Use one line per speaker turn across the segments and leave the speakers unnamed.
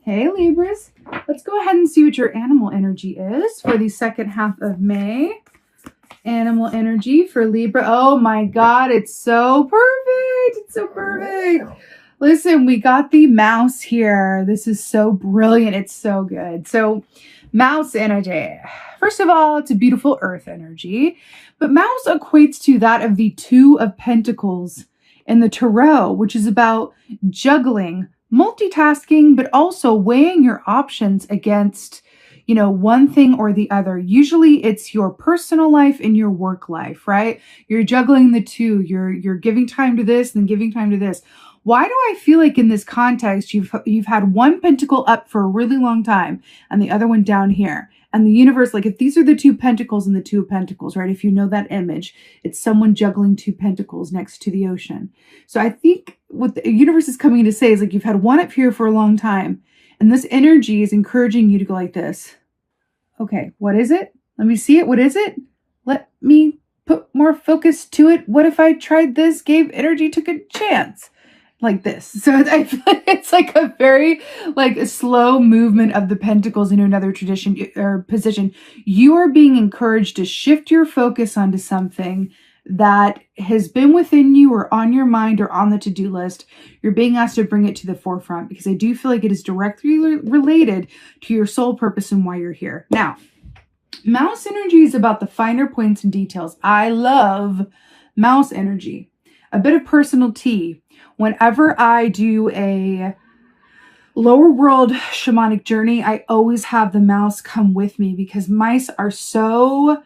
Hey Libras, let's go ahead and see what your animal energy is for the second half of May. Animal energy for Libra. Oh my God, it's so perfect. It's so perfect. Listen, we got the mouse here. This is so brilliant. It's so good. So mouse energy. First of all, it's a beautiful earth energy, but mouse equates to that of the Two of Pentacles in the tarot, which is about juggling, multitasking, but also weighing your options against, one thing or the other. Usually it's your personal life and your work life, right? You're juggling the two. You're giving time to this and giving time to this. Why do I feel like in this context, you've had one pentacle up for a really long time and the other one down here? And the universe, like if these are the two pentacles and the Two of Pentacles, right? If you know that image, it's someone juggling two pentacles next to the ocean. So I think what the universe is coming to say is like you've had one up here for a long time. And this energy is encouraging you to go like this. Okay, what is it? Let me see it. What is it? Let me put more focus to it. What if I tried this, gave energy, took a chance? Like this. So I feel like it's like a very a slow movement of the pentacles into another tradition or position. You are being encouraged to shift your focus onto something that has been within you or on your mind or on the to-do list. You're being asked to bring it to the forefront because I do feel like it is directly related to your soul purpose and why you're here. Now, mouse energy is about the finer points and details. I love mouse energy. A bit of personal tea. Whenever I do a lower world shamanic journey, I always have the mouse come with me because mice are so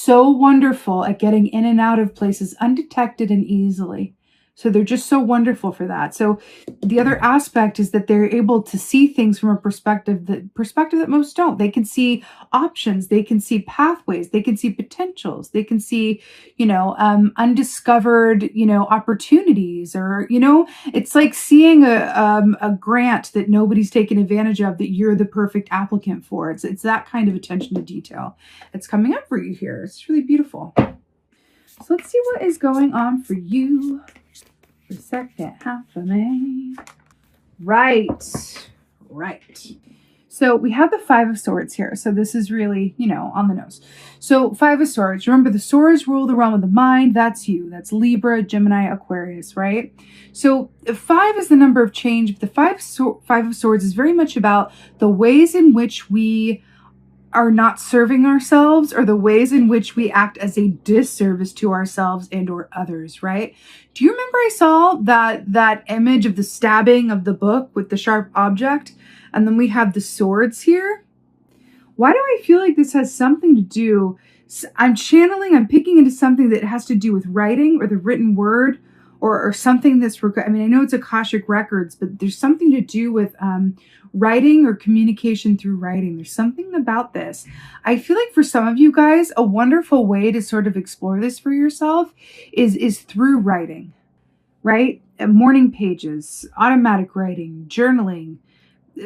wonderful at getting in and out of places undetected and easily. So they're just so wonderful for that. So the other aspect is that they're able to see things from a perspective that most don't. They can see options. They can see pathways. They can see potentials. They can see, undiscovered, opportunities or, it's like seeing a grant that nobody's taken advantage of that you're the perfect applicant for. It's that kind of attention to detail that's coming up for you here. It's really beautiful. So let's see what is going on for you. The second half of May. Right. So we have the Five of Swords here. So this is really, on the nose. So Five of Swords. Remember, the swords rule the realm of the mind. That's you. That's Libra, Gemini, Aquarius, right? So 5 is the number of change. But the Five of Swords is very much about the ways in which we are not serving ourselves or the ways in which we act as a disservice to ourselves and or others, right? Do you remember I saw that image of the stabbing of the book with the sharp object? And then we have the swords here. Why do I feel like this has something to do? I'm picking into something that has to do with writing or the written word or something that's, I know it's Akashic records, but there's something to do with writing or communication through writing. There's something about this. I feel like for some of you guys, a wonderful way to sort of explore this for yourself is through writing, right? Morning pages, automatic writing, journaling,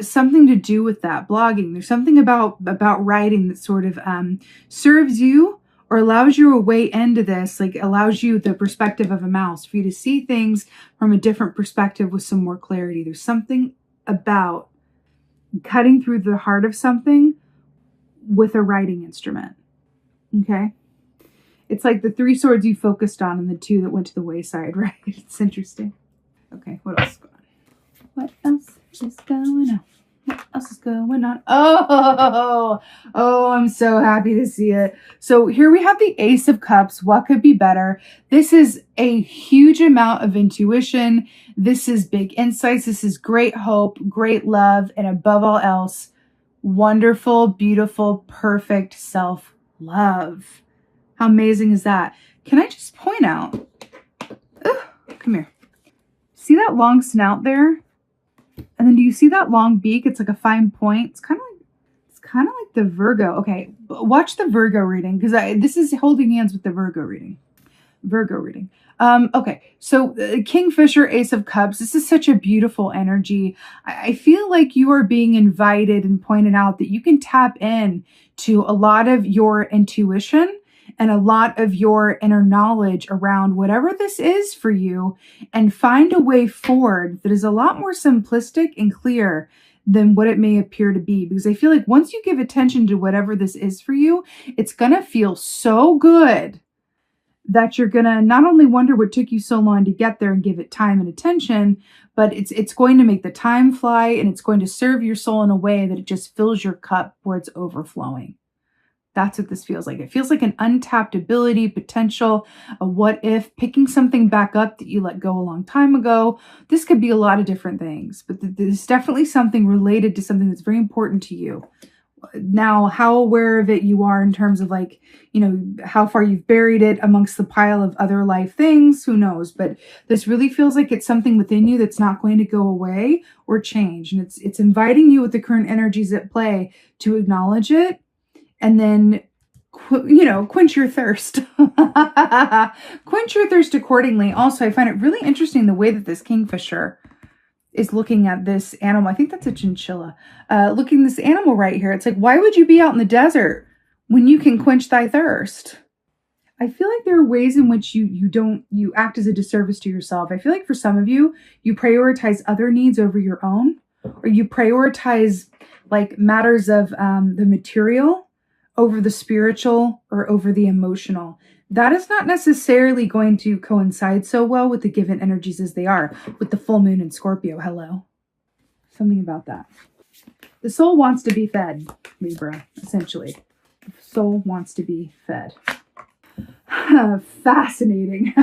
something to do with that, blogging. There's something about writing that sort of serves you or allows you a way into this, allows you the perspective of a mouse for you to see things from a different perspective with some more clarity. There's something about cutting through the heart of something with a writing instrument. Okay? It's like the 3 swords you focused on and the 2 that went to the wayside, right? It's interesting. Okay, what else is going on? What else is going on? What else is going on? Oh, I'm so happy to see it. So here we have the Ace of Cups. What could be better? This is a huge amount of intuition. This is big insights. This is great hope, great love, and above all else, wonderful, beautiful, perfect self-love. How amazing is that? Can I just point out, come here. See that long snout there? And then do you see that long beak? It's like a fine point. It's kind of like the Virgo. Okay, watch the Virgo reading because this is holding hands with the Virgo reading. Okay, so Kingfisher, Ace of Cups. This is such a beautiful energy. I feel like you are being invited and pointed out that you can tap in to a lot of your intuition and a lot of your inner knowledge around whatever this is for you and find a way forward that is a lot more simplistic and clear than what it may appear to be. Because I feel like once you give attention to whatever this is for you, it's going to feel so good that you're going to not only wonder what took you so long to get there and give it time and attention, but it's going to make the time fly, and it's going to serve your soul in a way that it just fills your cup where it's overflowing. That's what this feels like. It feels like an untapped ability, potential, a what if, picking something back up that you let go a long time ago. This could be a lot of different things, but there's definitely something related to something that's very important to you. Now, how aware of it you are in terms of like, you know, how far you've buried it amongst the pile of other life things, who knows? But this really feels like it's something within you that's not going to go away or change. And it's inviting you with the current energies at play to acknowledge it, and then, you know, quench your thirst. Quench your thirst accordingly. Also, I find it really interesting the way that this kingfisher is looking at this animal. I think that's a chinchilla. Looking at this animal right here. It's like, why would you be out in the desert when you can quench thy thirst? I feel like there are ways in which you act as a disservice to yourself. I feel like for some of you, you prioritize other needs over your own, or you prioritize like matters of the material over the spiritual or over the emotional. That is not necessarily going to coincide so well with the given energies as they are with the full moon in Scorpio. Hello. Something about that. The soul wants to be fed, Libra, essentially. The soul wants to be fed. Fascinating.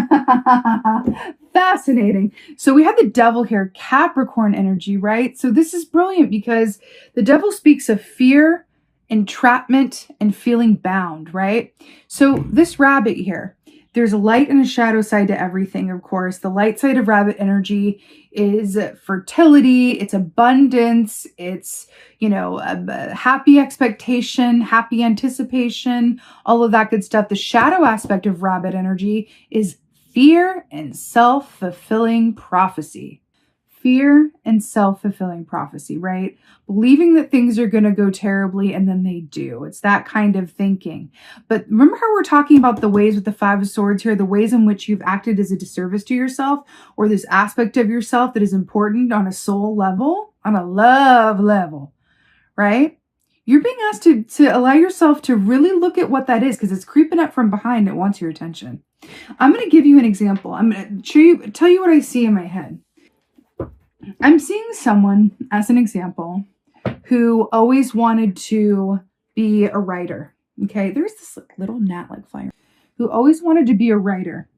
Fascinating. So we have the devil here, Capricorn energy, right? So this is brilliant because the devil speaks of fear, entrapment, and feeling bound, right? So this rabbit here, there's a light and a shadow side to everything, of course. The light side of rabbit energy is fertility, it's abundance, it's, you know, a happy expectation, happy anticipation, all of that good stuff. The shadow aspect of rabbit energy is fear and self-fulfilling prophecy. Fear and self-fulfilling prophecy, right? Believing that things are going to go terribly and then they do. It's that kind of thinking. But remember how we're talking about the ways with the Five of Swords here, the ways in which you've acted as a disservice to yourself, or this aspect of yourself that is important on a soul level, on a love level, right? You're being asked to allow yourself to really look at what that is, because it's creeping up from behind. It wants your attention. I'm going to give you an example. I'm going to tell you what I see in my head. I'm seeing someone, as an example, who always wanted to be a writer. Okay, there's this little gnat-like flyer who always wanted to be a writer.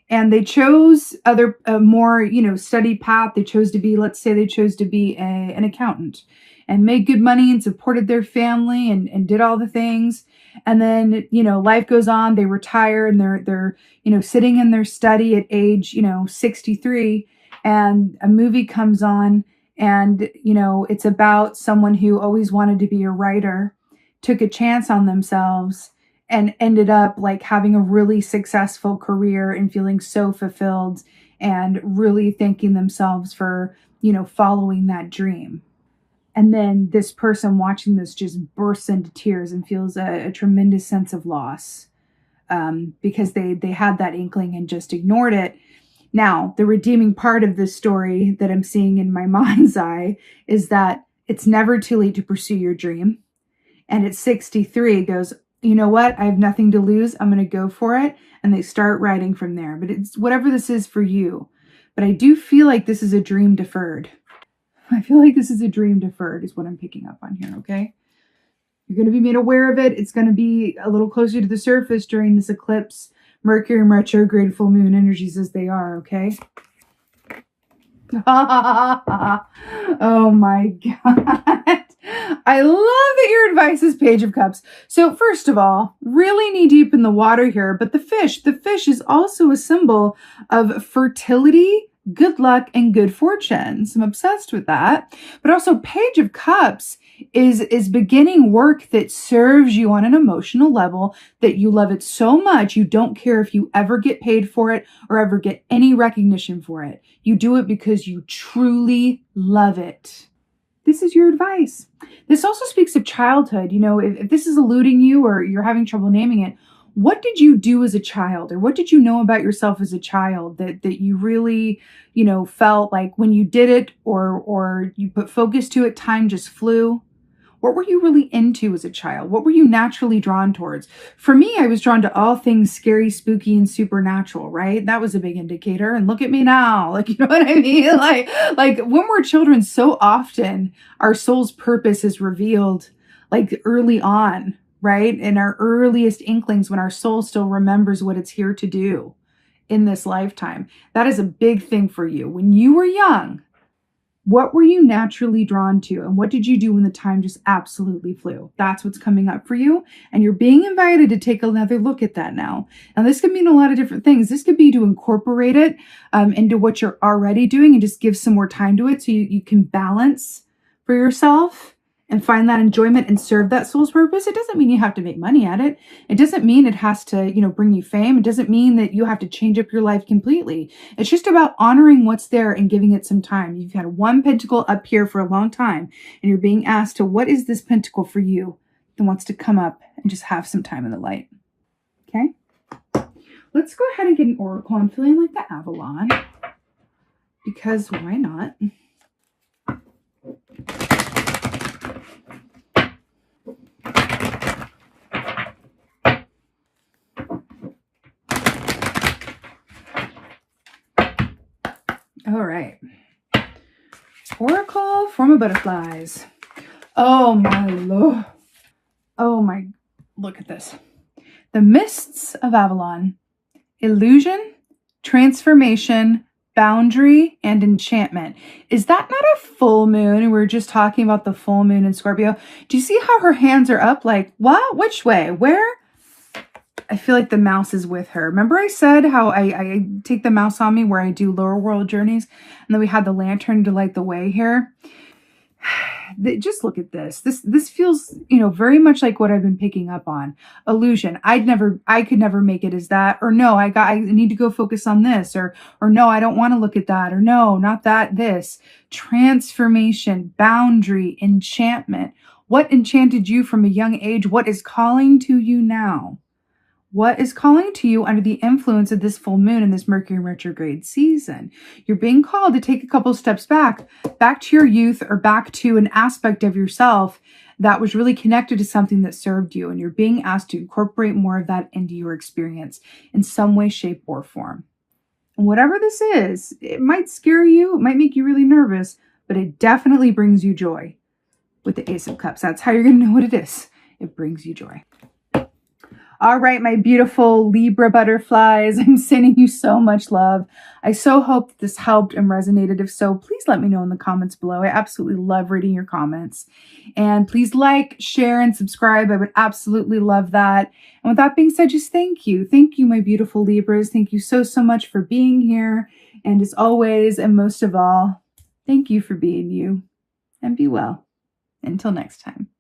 And they chose a more, you know, study path. They chose to be, let's say they chose to be an accountant and made good money and supported their family and did all the things. And then, you know, life goes on, they retire and they're, you know, sitting in their study at age, you know, 63. And a movie comes on and, you know, it's about someone who always wanted to be a writer, took a chance on themselves, and ended up like having a really successful career and feeling so fulfilled and really thanking themselves for, you know, following that dream. And then this person watching this just bursts into tears and feels a tremendous sense of loss because they had that inkling and just ignored it. Now, the redeeming part of this story that I'm seeing in my mind's eye is that it's never too late to pursue your dream. And at 63, it goes, you know what? I have nothing to lose. I'm going to go for it. And they start writing from there. But it's whatever this is for you. But I do feel like this is a dream deferred. I feel like this is a dream deferred is what I'm picking up on here, okay? You're going to be made aware of it. It's going to be a little closer to the surface during this eclipse. Mercury and retrograde full moon energies as they are, okay? Oh my God. I love that your advice is Page of Cups. So first of all, really knee deep in the water here, but the fish is also a symbol of fertility, good luck, and good fortune. So I'm obsessed with that. But also Page of Cups is beginning work that serves you on an emotional level, that you love it so much you don't care if you ever get paid for it or ever get any recognition for it. You do it because you truly love it. This is your advice. This also speaks of childhood. You know, if this is eluding you or you're having trouble naming it, What did you do as a child, or what did you know about yourself as a child that you really, felt like when you did it or you put focus to it, time just flew? What were you really into as a child? What were you naturally drawn towards? For me, I was drawn to all things scary, spooky, and supernatural, right? That was a big indicator. And look at me now. Like, you know what I mean? Like when we're children, so often our soul's purpose is revealed like early on, right? In our earliest inklings, when our soul still remembers what it's here to do in this lifetime. That is a big thing for you. When you were young, what were you naturally drawn to? And what did you do when the time just absolutely flew? That's what's coming up for you. And you're being invited to take another look at that now. Now, this could mean a lot of different things. This could be to incorporate it into what you're already doing and just give some more time to it so you can balance for yourself and find that enjoyment and serve that soul's purpose. It doesn't mean you have to make money at it. It doesn't mean it has to, bring you fame. It doesn't mean that you have to change up your life completely. It's just about honoring what's there and giving it some time. You've had one pentacle up here for a long time, and you're being asked to, what is this pentacle for you that wants to come up and just have some time in the light? Okay. Let's go ahead and get an oracle. I'm feeling like the Avalon, because why not? All right. Oracle, form of butterflies. Oh my Lord. Oh my, look at this. The mists of Avalon. Illusion, transformation, boundary, and enchantment. Is that not a full moon? And we were just talking about the full moon in Scorpio. Do you see how her hands are up? Like, what? Which way? Where? I feel like the mouse is with her. Remember I said how I take the mouse on me where I do lower world journeys, and then we had the lantern to light the way here. Just look at this. This feels, very much like what I've been picking up on. Illusion. I could never make it as that. Or no, I need to go focus on this. Or no, I don't want to look at that. Or no, not that, this. Transformation, boundary, enchantment. What enchanted you from a young age? What is calling to you now? What is calling to you under the influence of this full moon and this Mercury retrograde season? You're being called to take a couple steps back to your youth, or back to an aspect of yourself that was really connected to something that served you. And you're being asked to incorporate more of that into your experience in some way, shape, or form. And whatever this is, it might scare you, it might make you really nervous, but it definitely brings you joy with the Ace of Cups. That's how you're going to know what it is. It brings you joy. All right, my beautiful Libra butterflies, I'm sending you so much love. I so hope that this helped and resonated. If so, please let me know in the comments below. I absolutely love reading your comments. And please like, share, and subscribe. I would absolutely love that. And with that being said, just thank you. Thank you, my beautiful Libras. Thank you so much for being here. And as always, and most of all, thank you for being you. And be well. Until next time.